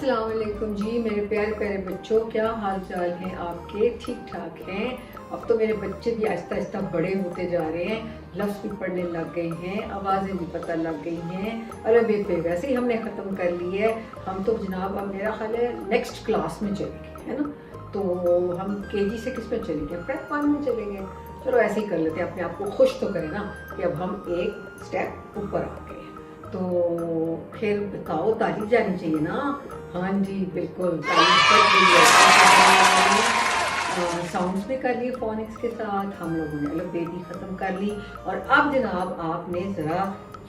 अस्सलाम वालेकुम जी मेरे प्यारे प्यारे बच्चों, क्या हाल चाल हैं आपके? ठीक ठाक हैं? अब तो मेरे बच्चे भी आहिस्ता आहिस्ता बड़े होते जा रहे हैं, लफ्ज़ भी पढ़ने लग गए हैं, आवाज़ें भी पता लग गई हैं। अरबी पे वैसे ही हमने ख़त्म कर ली है। हम तो जनाब अब मेरा ख्याल है नेक्स्ट क्लास में चलेंगे, है ना? तो हम केजी से किस में चलेंगे? प्रेप 1 में चलेंगे। चलो ऐसे ही कर लेते हैं, अपने आप को खुश तो करें ना कि अब हम एक स्टेप ऊपर आ गए। तो फिर बताओ, तारीफ जानी चाहिए ना? हाँ जी बिल्कुल, तारीफ कर दी है। साउंड्स भी कर लिए फोनिक्स के साथ, हम लोगों ने अलग बेबी ख़त्म कर ली। और अब जनाब आपने ज़रा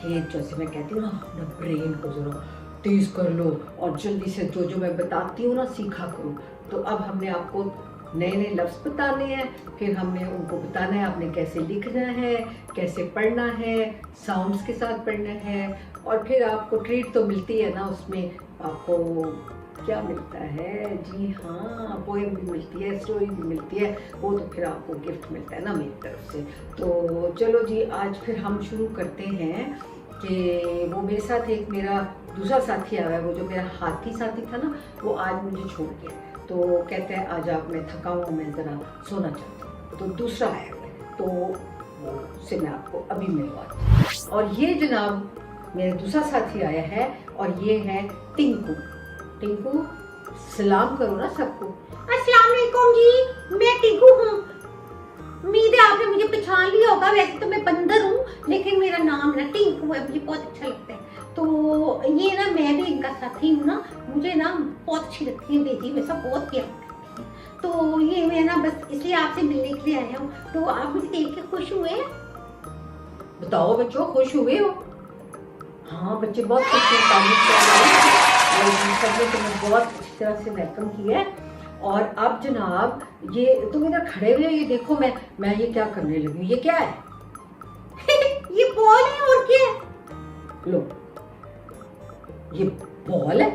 ये जैसे मैं कहती हूँ ना, अपना ब्रेन को ज़रा तेज़ कर लो और जल्दी से जो जो मैं बताती हूँ ना सीखा करो। तो अब हमने आपको नए नए लफ्ज़ बताने हैं, फिर हमने उनको बताना है आपने कैसे लिखना है, कैसे पढ़ना है, साउंड्स के साथ पढ़ना है। और फिर आपको ट्रीट तो मिलती है ना, उसमें आपको क्या मिलता है जी? हाँ, पोएम भी मिलती है, स्टोरी भी मिलती है, वो तो फिर आपको गिफ्ट मिलता है ना मेरी तरफ से। तो चलो जी, आज फिर हम शुरू करते हैं कि वो मेरे साथ एक मेरा दूसरा साथी आया है, वो जो मेरा हाथी साथी था ना, वो आज मुझे छोड़ गया। तो कहते हैं आज आप, मैं थका हूँ, मैं ज़रा सोना चाहता हूँ। तो दूसरा आया है, तो उससे मैं आपको अभी मिलवाती हूँ। और ये जनाब मेरा दूसरा साथी आया है और ये है टिंकू। टिंकू सलाम करो ना सबको। अस्सलाम वालेकुम जी, मैं टिंकू हूँ। उम्मीद है आपने मुझे पहचान लिया होगा। वैसे तो मैं बंदर हूँ, लेकिन मेरा नाम ना टिंकू है, मुझे बहुत अच्छा लगता है। तो ये ना, मैं भी इनका साथी हूँ ना, मुझे ना बहुत अच्छी लगती है बेटी, वैसा बहुत प्यार करती है। तो ये मैं ना बस इसलिए आपसे मिलने के लिए आया हूँ। तो आप मुझे देख के खुश हुए? बताओ बच्चों, खुश हुए हो? हाँ बच्चे बहुत खुश हैं, तारीफ कर रहे हैं। सबने तुम्हें बहुत अच्छी तरह से वेलकम किया है। और अब जनाब ये तुम इधर खड़े हुए, ये देखो मैं ये क्या करने लगी हूँ, ये क्या है? ये बॉल है और क्या है? लो, ये बॉल है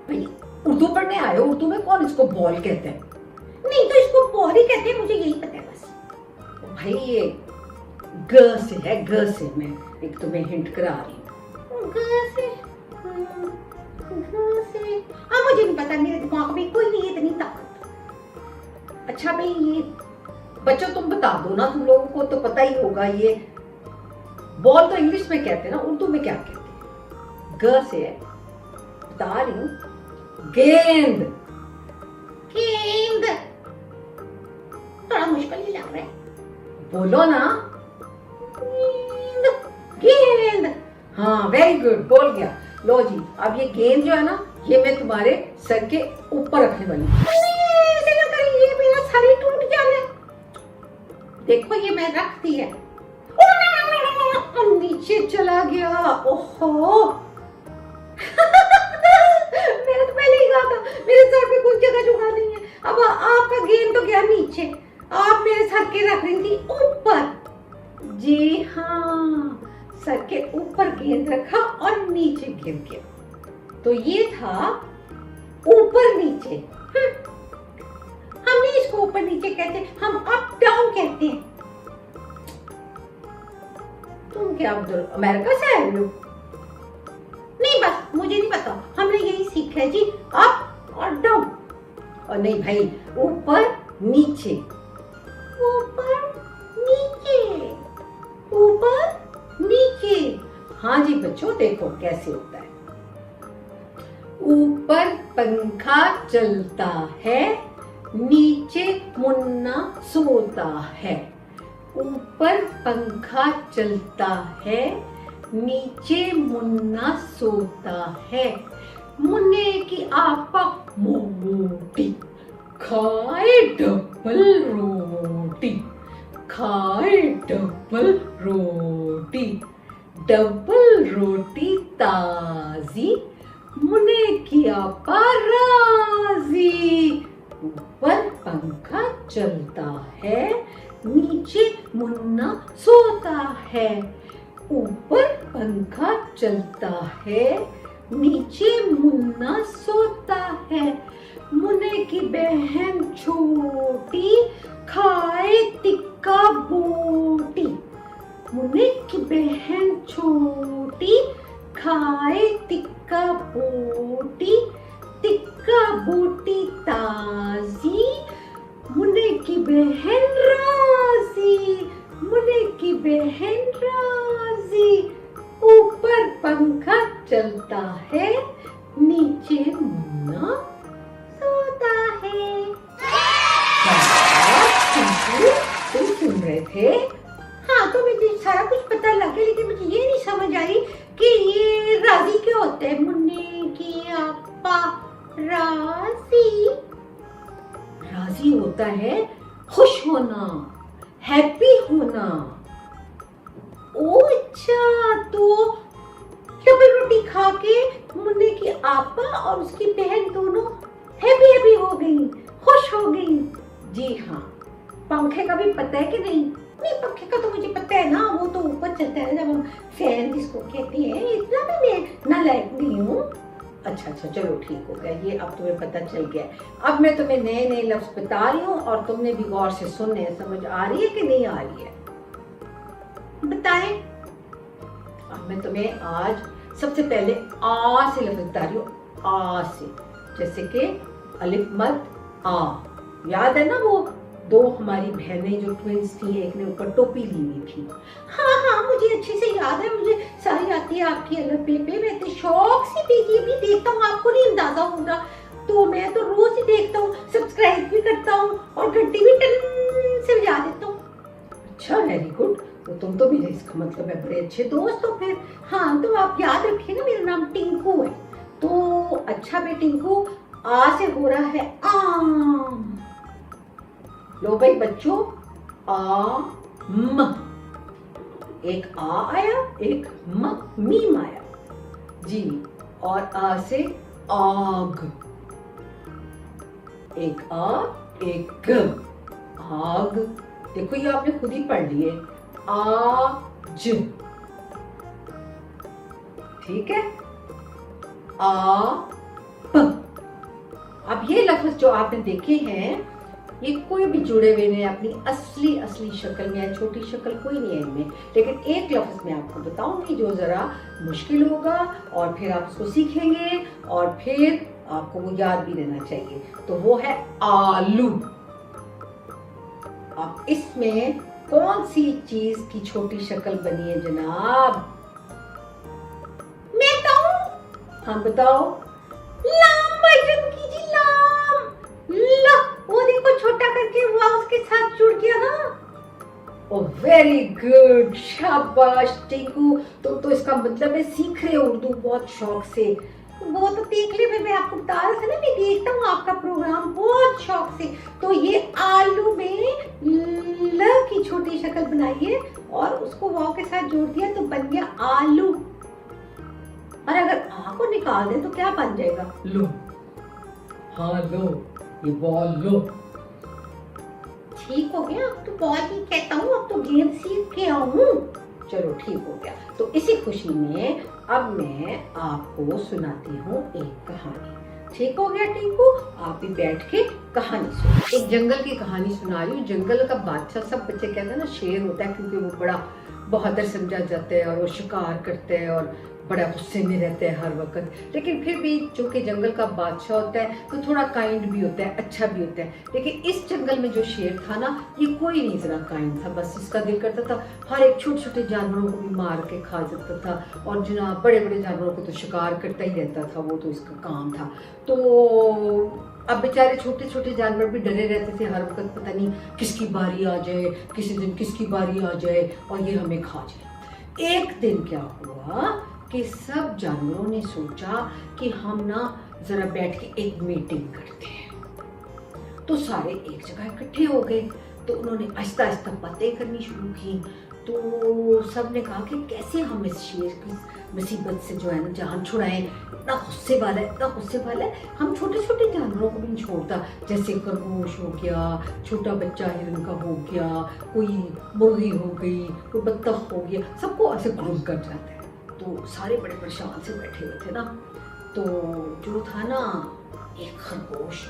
भाई। उर्दू पढ़ने आए हो? उर्दू में कौन इसको बॉल कहते हैं? नहीं तो इसको बॉल ही कहते हैं, मुझे यही पता है बस। भाई ये ग से है, ग से। मैं एक तुम्हें हिंट करा रही हूँ। ग से? हाँ, मुझे नहीं पता, मेरे दिमाग में कोई नहीं है इतनी ताकत। अच्छा भाई, ये बच्चों तुम बता दो ना, तुम लोगों को तो पता ही होगा। ये बॉल तो इंग्लिश में कहते हैं ना, उर्दू में क्या कहते हैं? ग से है, बता रही हूँ, गेंद। गेंद? थोड़ा मुश्किल ही लग रहा है। बोलो ना। गेंद, गेंद। हाँ वेरी गुड, बोल गया। लो जी, अब ये गेंद जो है ना, ये मैं तुम्हारे सर के ऊपर रखने वाली हूँ। ऐसे ना करिए, मेरा सर ही टूट जाना है। देखो ये मैं रख दी है, नीचे चला गया। ओहो मैंने तो पहले ही कहा था मेरे सर पे कुछ जगह जुड़ा नहीं है। अब आपका गेंद तो गया नीचे, आप मेरे सर के रख रही थी ऊपर। जी हाँ, सर के ऊपर गेंद रखा और नीचे गिर गया। तो ये था ऊपर नीचे। हम नहीं इसको ऊपर नीचे कहते, हम अप डाउन कहते हैं। तुम क्या उधर अमेरिका से आए हो? नहीं बस मुझे नहीं पता, हमने यही सीखा है जी, अप और डाउन। और नहीं भाई, ऊपर नीचे। ऊपर नीचे, ऊपर नीचे। हाँ जी बच्चों, देखो कैसे होता है। ऊपर पंखा चलता है, नीचे मुन्ना सोता है। ऊपर पंखा चलता है, नीचे मुन्ना सोता है। मुन्ने की आपा मोटी, खाए डबल रोटी, खाए डबल रोटी। डबल रोटी ताजी, मुन्ने की आपा राजी। ऊपर पंखा चलता है, नीचे मुन्ना सोता है। ऊपर पंखा चलता है, नीचे मुन्ना सोता है। मुन्ने की बहन छोटी, खाए टिक्का बोटी। मुन्ने की बहन छोटी, खाए टिक्का बोटी। टिक्का बोटी ताजी, मुन्ने की बहन राजी, मुन्ने की बहन राजी, ऊपर पंखा चलता है, नीचे मुन्ना सोता है। तुम सुन रहे थे? हाँ, तो मुझे सारा कुछ पता लग गया, लेकिन मुझे ये नहीं समझ आई कि ये राजी क्यों होते हैं। मुन्ने की आपा राजी, राजी होता है खुश होना, हैप्पी होना। ओ अच्छा, तो डबल रोटी खा के मुन्ने की आपा और उसकी बहन दोनों हैप्पी हैप्पी हो गई, खुश हो गई। जी हाँ। पंखे का भी पता है कि नहीं? नहीं, पंखे का तो मुझे पता है ना, वो तो ऊपर चलता है जब हम फैन जिसको कहते हैं। इतना भी मैं नालायक नहीं हूँ। अच्छा अच्छा, चलो ठीक हो गया, ये अब तुम्हें पता चल गया। अब मैं तुम्हें नए नए लफ्ज बता रही हूँ और तुमने भी गौर से सुनने हैं। समझ आ रही है कि नहीं आ रही है? बताएं। अब मैं तुम्हें आज सबसे पहले आ से लफ्ज बता रही हूँ। आ से, जैसे कि अलिफ मद आ। याद है ना वो दो हमारी बहनें जो ट्विंस थी, एक ने ऊपर टोपी ली हुई थी। हाँ हाँ, मुझे अच्छे से याद है, मुझे सारी आती है आपकी अलग पे। मैं तो शौक से भी देखता हूँ, आपको नहीं अंदाजा होगा। तो मैं तो रोज ही देखता हूँ, सब्सक्राइब भी करता हूँ और घंटी भी टन से बजा देता हूँ। अच्छा, वेरी गुड। तो तुम तो भी, इसका मतलब है बड़े अच्छे दोस्त हो फिर। हाँ, तो आप याद रखिए ना, मेरा नाम टिंकू है। तो अच्छा बे टिंकू, आ से हो रहा है आम। लो भाई बच्चों, आ म, एक आ आया, एक म, मीम आया जी। और आ से आग, एक आ एक ग, आग। देखो ये आपने खुद ही पढ़ लिए, आज। ठीक है, आ प। अब ये लफ्ज जो आपने देखे हैं, ये कोई भी जुड़े हुए नहीं, अपनी असली शक्ल में है। छोटी शक्ल कोई नहीं है इनमें। लेकिन एक लफ्ज मैं आपको बताऊंगी जो जरा मुश्किल होगा, और फिर आप उसको सीखेंगे और फिर आपको वो याद भी रहना चाहिए। तो वो है आलू। अब इसमें कौन सी चीज की छोटी शक्ल बनी है जनाब? मैं बताऊं? हाँ बताओ। लाम बजन की जी, लाम। ला, वो देखो छोटा करके वो उसके साथ जुड़ गया ना। ओह वेरी गुड, शाबाश टिंकू। तुम तो इसका मतलब है सीख रहे हो उर्दू बहुत शौक से। वो तो देख ले, मैं आपको बता रहा था ना, मैं देखता हूँ आपका प्रोग्राम बहुत शौक से। तो ये आलू में ल की छोटी शक्ल बनाई है और उसको वाव के साथ जोड़ दिया तो बन गया आलू। और अगर आ को निकाल दे तो क्या बन जाएगा? लो। हाँ लो, ये बॉल लो। ठीक हो गया, अब तो बॉल ही कहता हूँ, अब तो गेम सीख के आऊँ। चलो ठीक हो गया। तो इसी खुशी में अब मैं आपको सुनाती हूँ एक कहानी। ठीक हो गया टिंकू? आप भी बैठ के कहानी सुनो। एक जंगल की कहानी सुना रही हूँ। जंगल का बादशाह, सब बच्चे कहते हैं ना शेर होता है, क्योंकि वो बड़ा बहादुर समझा जाता है और वो शिकार करते हैं और बड़ा गुस्से में रहते हैं हर वक्त। लेकिन फिर भी चूंकि जंगल का बादशाह होता है तो थोड़ा काइंड भी होता है, अच्छा भी होता है। लेकिन इस जंगल में जो शेर था ना, ये कोई नहीं जरा काइंड था। बस इसका दिल करता था हर एक छोटे छोटे जानवरों को भी मार के खा जाता था, और जनाब बड़े बड़े जानवरों को तो शिकार करता ही रहता था, वो तो इसका काम था। तो अब बेचारे छोटे छोटे जानवर भी डरे रहते थे हर वक्त, पता नहीं किसकी बारी आ जाए, किसी दिन किसकी बारी आ जाए और ये हमें खा जाए। एक दिन क्या हुआ कि सब जानवरों ने सोचा कि हम ना जरा बैठ के एक मीटिंग करते हैं। तो सारे एक जगह इकट्ठे हो गए। तो उन्होंने आहिस्ता आहिस्ता बातें करनी शुरू की। तो सब ने कहा कि कैसे हम इस शेर की मुसीबत से जो है ना जान छुड़ाएं। इतना गुस्से वाला है, इतना गुस्से वाला है, हम छोटे छोटे जानवरों को भी नहीं छोड़ता। जैसे खरगोश हो गया, छोटा बच्चा हिरन का हो गया, कोई मुर्गी हो गई, कोई बत्तख हो गया, सबको ऐसे घूम कर जाता है। तो सारे बड़े परेशान से बैठे हुए थे ना। तो जो था ना एक खरगोश,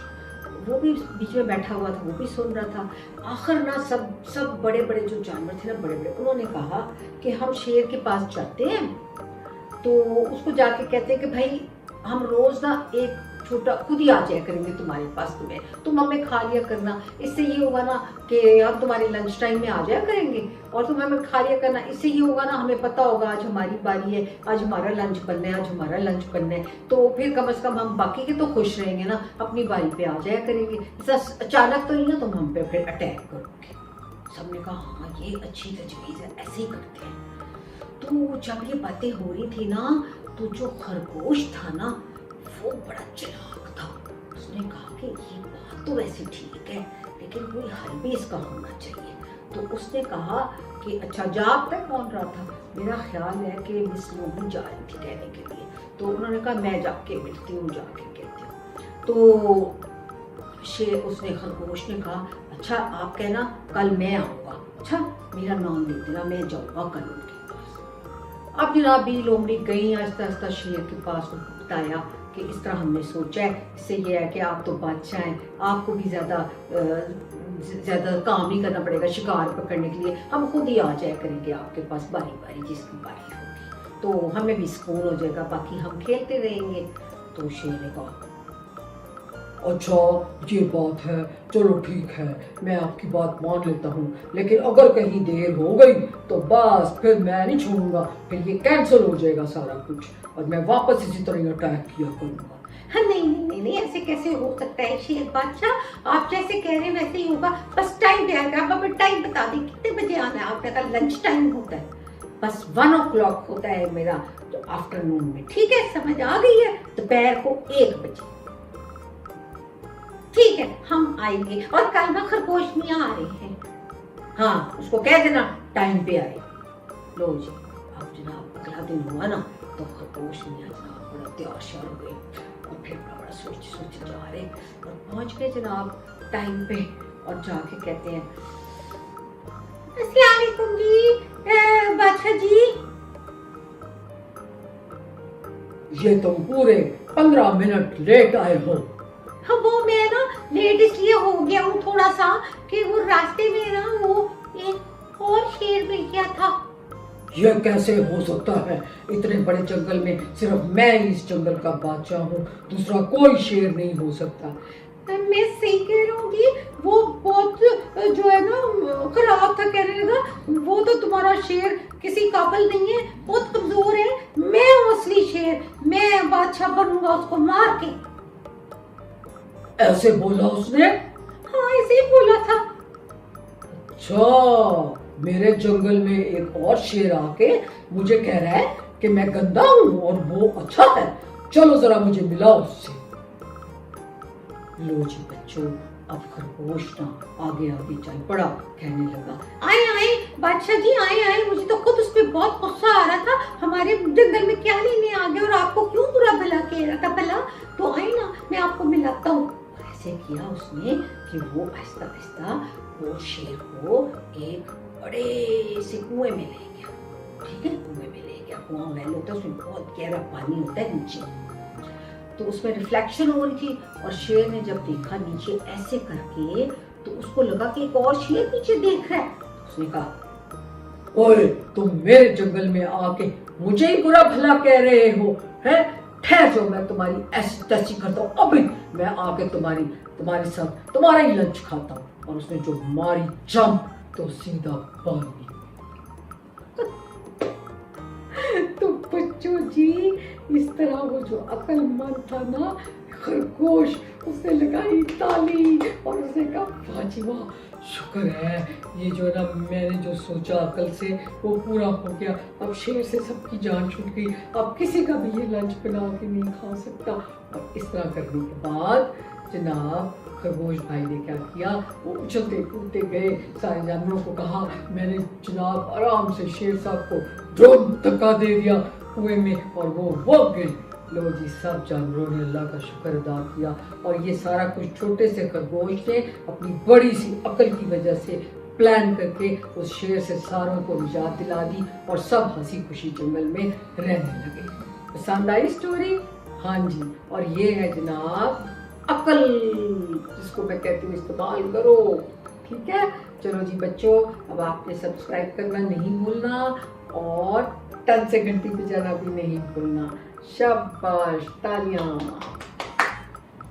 वो भी बीच में बैठा हुआ था, वो भी सुन रहा था। आखिर ना सब बड़े बड़े जो जानवर थे ना, बड़े बड़े, उन्होंने कहा कि हम शेर के पास जाते हैं। तो उसको जाके कहते हैं कि भाई हम रोज ना एक छोटा खुद ही आ जाया करेंगे तुम्हारे पास, तुम हमें खा लिया करना। इससे ये होगा ना कि हम तुम्हारे लंच टाइम में आ जाया करेंगे और तुम हमें खा लिया करना। इससे ये होगा ना, हमें पता होगा आज हमारी बारी है, आज हमारा लंच बनना है, आज हमारा लंच बनना है, तो फिर कम से कम हम बाकी के तो खुश रहेंगे ना, अपनी बारी पे आ जाया करेंगे। ऐसा अचानक तो नहीं ना तुम हम पे फिर अटैक करोगे। सबने कहा हाँ ये अच्छी तजवीज़ है, ऐसे ही करते हैं। तो जब ये बातें हो रही थी ना, तो जो खरगोश था ना वो बड़ा चालाक था। उसने कहा कि ये बात तो वैसे ठीक है, लेकिन कोई हल भी इसका होना चाहिए। तो उसने कहा कि अच्छा जाप तक कौन रहा था, मेरा ख्याल है कि मिस लोमड़ी जा रही थी कहने के लिए। तो उन्होंने कहा मैं जाके मिलती हूँ, जाके कहती हूँ। तो उसने खरगोश ने कहा अच्छा आप कहना कल मैं आऊँगा, अच्छा मेरा नाम दे देना, मैं जाऊँगा कल उनके पास। अब जनाब बी लोमड़ी गई आहिस्ता आहिस्ता शेर के पास, बताया कि इस तरह हमने सोचा है, इससे ये है कि आप तो बादशाह हैं, आपको भी ज़्यादा काम नहीं करना पड़ेगा शिकार पकड़ने के लिए, हम खुद ही आ जाया करेंगे आपके पास बारी बारी, जिसकी बारी होगी तो हमें भी सुकून हो जाएगा, बाकी हम खेलते रहेंगे। तो शेर ने कहा अच्छा ये बात है, चलो ठीक है, मैं आपकी बात मान लेता हूँ, लेकिन अगर कहीं देर हो गई तो बस फिर मैं नहीं छोड़ूंगा, फिर ये कैंसिल हो जाएगा सारा कुछ और मैं वापस इसी तरह अटैक किया करूँगा। हाँ नहीं, ऐसे कैसे हो सकता है शेर बादशाह, आप जैसे कह रहे हैं वैसे ही होगा, बस टाइम पे आएगा। आप हमें टाइम बता दें कितने बजे आना है, आपका कल लंच टाइम होता है, बस 1 o'clock होता है मेरा तो आफ्टरनून में। ठीक है समझ आ गई है, दोपहर को 1 बजे ठीक है हम आएंगे, और कल ना खरगोश मियाँ आ रहे हैं। हाँ उसको कह देना टाइम पे आए। लो जी अब जनाब अगला दिन हुआ ना, तो खरगोश मियाँ जनाब बड़ा तैयार श्यार हो गए और फिर बड़ा सोच जा रहे और पहुंच गए जनाब टाइम पे और जाके कहते हैं अस्सलाम वालेकुम जी बादशाह जी। ये तुम पूरे 15 मिनट लेट आए हो। हाँ वो मैं ना लेट इसलिए हो गया हूँ थोड़ा सा कि वो रास्ते में ना वो एक और शेर मिल गया था। यह कैसे हो सकता है, इतने बड़े जंगल में सिर्फ मैं इस जंगल का बादशाह हूँ, दूसरा कोई शेर नहीं हो सकता। मैं सही कह रहा हूँ कि वो बहुत जो है ना खराब था, कहने लगा वो तो तुम्हारा शेर किसी काबिल नहीं है, बहुत कमजोर है, मैं हूँ असली शेर, मैं बादशाह बनूंगा उसको मार के। ऐसे बोला उसने? हाँ ऐसे ही बोला था। अच्छा मेरे जंगल में एक और शेर आके मुझे कह रहा है कि मैं गंदा हूँ और वो अच्छा है, चलो जरा मुझे मिलाओ उससे। लो जी बच्चों अब खरगोश ना आगे आगे चल पड़ा, कहने लगा आए बादशाह जी आए, मुझे तो खुद उस पर बहुत गुस्सा आ रहा था, हमारे जंगल में क्या लेने आ गए और आपको क्यों बुरा भला कह रहा था भला, तो आए ना मैं आपको मिलाता हूँ। ऐसे किया उसने कि वो आहिस्ता आहिस्ता वो शेर को एक बड़े से कुएं में ले गया। ठीक है कुएं में ले गया, कुआं महल होता है उसमें बहुत गहरा पानी होता है नीचे, तो उसमें रिफ्लेक्शन हो रही थी और शेर ने जब देखा नीचे ऐसे करके तो उसको लगा कि एक और शेर नीचे देख रहा है। उसने कहा ओए तुम मेरे जंगल में आके मुझे ही बुरा भला कह रहे हो, हैं? ठहर जाओ, मैं तुम्हारी ऐसी तैसी करता हूँ, अभी मैं आके तुम्हारे साथ तुम्हारा ही लंच खाता हूँ। और उसने जो मारी जंप तो सीधा पानी। तो बच्चों जी इस तरह वो जो अक्लमंद था ना खरगोश, उसने लगाई ताली और उसने कहा वाह जी वाह, शुक्र है ये जो ना मैंने जो सोचा अकल से वो पूरा हो गया, अब शेर से सबकी जान छूट गई, अब किसी का भी ये लंच बना के नहीं खा सकता। और इस तरह करने के बाद जनाब खरगोश भाई ने क्या किया, वो उछलते कूदते गए, सारे जानवरों को कहा मैंने जनाब आराम से शेर साहब को ड्रोन धक्का दे दिया कुएं में और वो भाग गए। लो जी सब जानवरों ने अल्लाह का शुक्र अदा किया और ये सारा कुछ छोटे से खरगोश ने अपनी बड़ी सी अकल की वजह से प्लान करके उस शेर से सारों को निजात दिला दी और सब हंसी खुशी जंगल में रहने लगे। पसंद आई स्टोरी? हाँ जी, और ये है जनाब अकल, जिसको मैं कहती हूँ इस्तेमाल करो। ठीक है चलो जी बच्चों, अब आपने सब्सक्राइब करना नहीं भूलना और टन से घंटी पे जाना भी नहीं भूलना। शाबाश, तालियां।